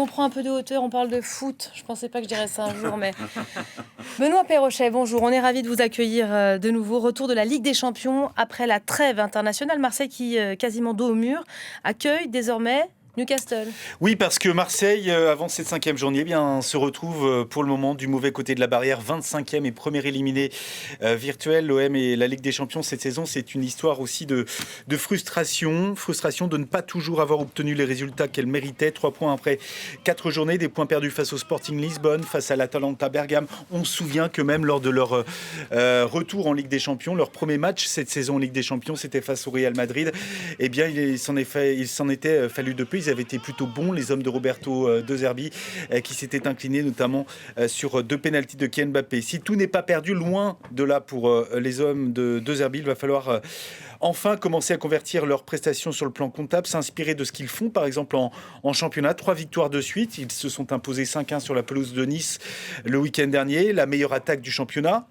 On prend un peu de hauteur, on parle de foot. Je ne pensais pas que je dirais ça un jour, mais... Benoît Perrochet, bonjour. On est ravis de vous accueillir de nouveau. Retour de la Ligue des Champions après la trêve internationale. Marseille qui, quasiment dos au mur, accueille désormais Newcastle. Oui, parce que Marseille, avant cette 5e journée, se retrouve pour le moment du mauvais côté de la barrière, 25e et premier éliminé virtuel. L'OM et la Ligue des Champions cette saison, c'est une histoire aussi de frustration de ne pas toujours avoir obtenu les résultats qu'elle méritait. 3 points après 4 journées, des points perdus face au Sporting Lisbonne, face à l'Atalanta Bergame. On se souvient que même lors de leur retour en Ligue des Champions, leur premier match cette saison en Ligue des Champions, c'était face au Real Madrid. Eh bien, il s'en était fallu de peu. Ils avaient été plutôt bons, les hommes de Roberto De Zerbi, qui s'étaient inclinés notamment sur 2 pénaltys de Kylian Mbappé. Si tout n'est pas perdu, loin de là pour les hommes de De Zerbi, il va falloir enfin commencer à convertir leurs prestations sur le plan comptable, s'inspirer de ce qu'ils font, par exemple en championnat. 3 victoires de suite, ils se sont imposés 5-1 sur la pelouse de Nice le week-end dernier. La meilleure attaque du championnat,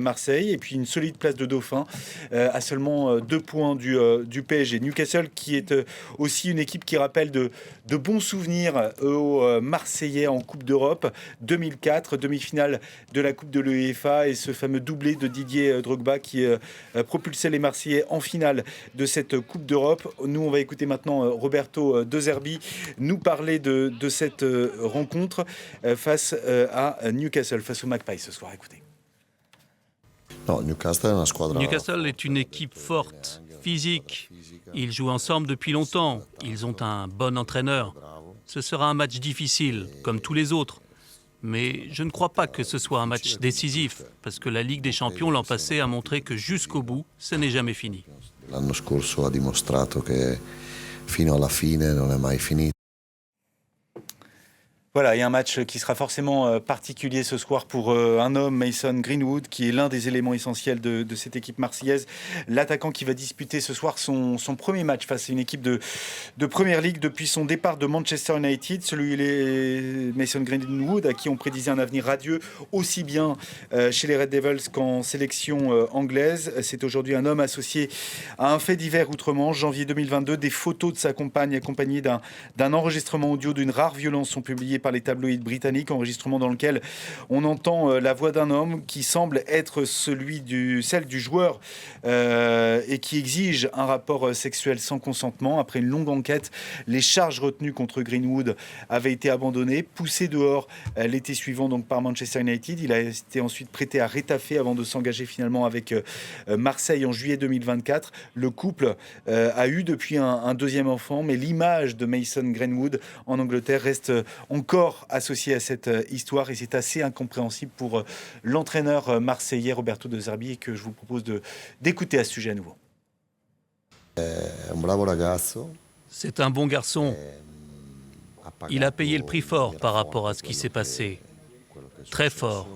Marseille, et puis une solide place de dauphin à seulement 2 points du PSG. Newcastle qui est aussi une équipe qui rappelle de bons souvenirs aux Marseillais en Coupe d'Europe. 2004, demi-finale de la Coupe de l'UEFA et ce fameux doublé de Didier Drogba qui propulsait les Marseillais en finale de cette Coupe d'Europe. Nous, on va écouter maintenant Roberto De Zerbi nous parler de cette rencontre face à Newcastle, face au Magpies ce soir. Écoutez. Newcastle est une équipe forte, physique. Ils jouent ensemble depuis longtemps. Ils ont un bon entraîneur. Ce sera un match difficile, comme tous les autres. Mais je ne crois pas que ce soit un match décisif, parce que la Ligue des Champions l'an passé a montré que jusqu'au bout, ce n'est jamais fini. L'anno scorso ha dimostrato che fino alla fine non è mai finito. Voilà, et un match qui sera forcément particulier ce soir pour un homme, Mason Greenwood, qui est l'un des éléments essentiels de cette équipe marseillaise. L'attaquant qui va disputer ce soir son premier match face à une équipe de Première Ligue depuis son départ de Manchester United. Celui Mason Greenwood, à qui on prédisait un avenir radieux, aussi bien chez les Red Devils qu'en sélection anglaise. C'est aujourd'hui un homme associé à un fait divers outre-Manche, janvier 2022. Des photos de sa compagne accompagnées d'un enregistrement audio d'une rare violence sont publiées par les tabloïds britanniques, enregistrement dans lequel on entend la voix d'un homme qui semble être celle du joueur et qui exige un rapport sexuel sans consentement. Après une longue enquête, les charges retenues contre Greenwood avaient été abandonnées, poussé dehors l'été suivant donc par Manchester United. Il a été ensuite prêté à Retafe avant de s'engager finalement avec Marseille en juillet 2024. Le couple a eu depuis un deuxième enfant, mais l'image de Mason Greenwood en Angleterre reste encore associé à cette histoire et c'est assez incompréhensible pour l'entraîneur marseillais Roberto De Zerbi que je vous propose d'écouter à ce sujet à nouveau. C'est un bon garçon. Il a payé le prix fort par rapport à ce qui s'est passé. Très fort.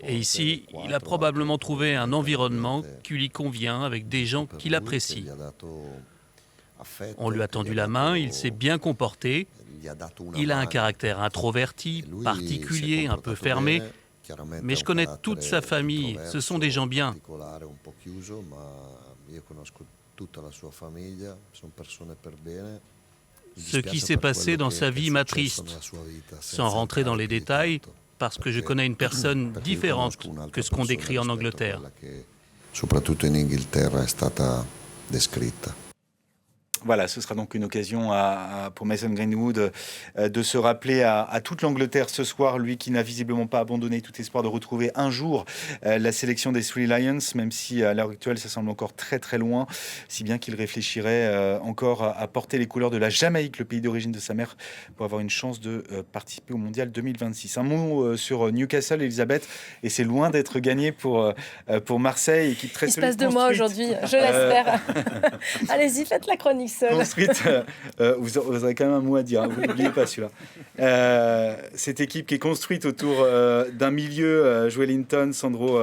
Et ici, il a probablement trouvé un environnement qui lui convient avec des gens qu'il apprécie. On lui a tendu la main, il s'est bien comporté. Il a un caractère introverti, particulier, un peu fermé, mais je connais toute sa famille, ce sont des gens bien. Ce qui s'est passé dans sa vie m'attriste, sans rentrer dans les détails, parce que je connais une personne différente que ce qu'on décrit en Angleterre. Soprattutto in Inghilterra è stata descritta. Voilà, ce sera donc une occasion pour Mason Greenwood de se rappeler à toute l'Angleterre ce soir, lui qui n'a visiblement pas abandonné tout espoir de retrouver un jour la sélection des Three Lions, même si à l'heure actuelle ça semble encore très très loin, si bien qu'il réfléchirait encore à porter les couleurs de la Jamaïque, le pays d'origine de sa mère, pour avoir une chance de participer au Mondial 2026. Un mot sur Newcastle, Elisabeth, et c'est loin d'être gagné pour Marseille, équipe très solide. Il se passe de moi aujourd'hui, je l'espère. Allez-y, faites la chronique. Construite, vous avez quand même un mot à dire, hein, vous n'oubliez pas celui-là. Cette équipe qui est construite autour d'un milieu, Joelinton, Sandro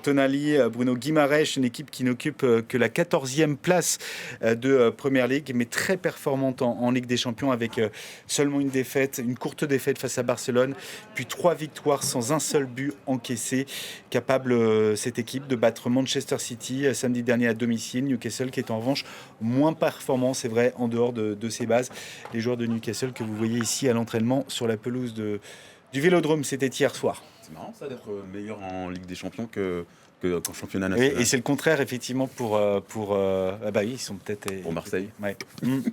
Tonali, Bruno Guimaraes, une équipe qui n'occupe que la 14e place de Premier League, mais très performante en Ligue des Champions, avec seulement une courte défaite face à Barcelone, puis 3 victoires sans un seul but encaissé, capable cette équipe de battre Manchester City samedi dernier à domicile. Newcastle qui est en revanche moins performant, c'est vrai, en dehors de ses bases. Les joueurs de Newcastle que vous voyez ici à l'entraînement sur la pelouse du Vélodrome, c'était hier soir. C'est marrant ça d'être meilleur en Ligue des Champions qu'en championnat national. Et c'est le contraire effectivement pour oui, ils sont peut-être pour Marseille. Ouais.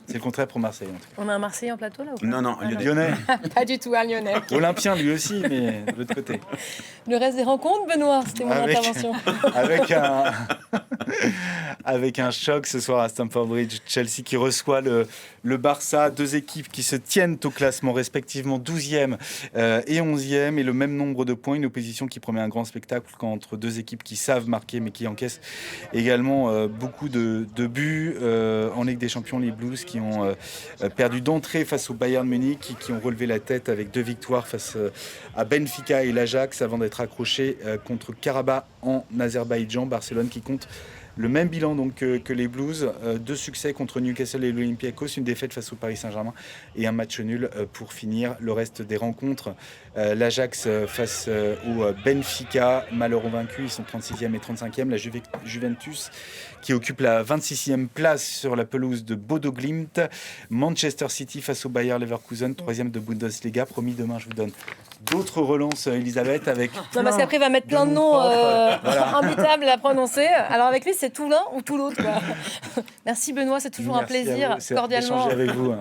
C'est le contraire pour Marseille en tout cas. On a un Marseillais en plateau là ou pas? Non, Lyonnais. Pas du tout, un Lyonnais. Olympien lui aussi, mais de l'autre côté. Le reste des rencontres, Benoît, c'était mon intervention. Avec un choc ce soir à Stamford Bridge, Chelsea qui reçoit le Barça, deux équipes qui se tiennent au classement respectivement 12e et 11e, et le même nombre de points, une opposition qui promet un grand spectacle entre deux équipes qui savent marquer mais qui encaissent également beaucoup de buts. En Ligue des Champions, les Blues qui ont perdu d'entrée face au Bayern Munich, qui ont relevé la tête avec 2 victoires face à Benfica et l'Ajax avant d'être accrochés contre Karabakh en Azerbaïdjan. Barcelone qui compte le même bilan donc que les Blues, 2 succès contre Newcastle et l'Olympiakos, une défaite face au Paris Saint-Germain et un match nul pour finir le reste des rencontres. L'Ajax face au Benfica, malheureux vaincus, ils sont 36e et 35e. La Juventus qui occupe la 26e place sur la pelouse de Bodo Glimt. Manchester City face au Bayer Leverkusen, 3e de Bundesliga. Promis, demain je vous donne d'autres relances, Elisabeth, avec... Non, parce qu'après, il va mettre plein de noms imbitables à prononcer. Alors avec lui, c'est tout l'un ou tout l'autre, quoi. Merci Benoît, c'est toujours un plaisir, cordialement. D'échanger avec vous.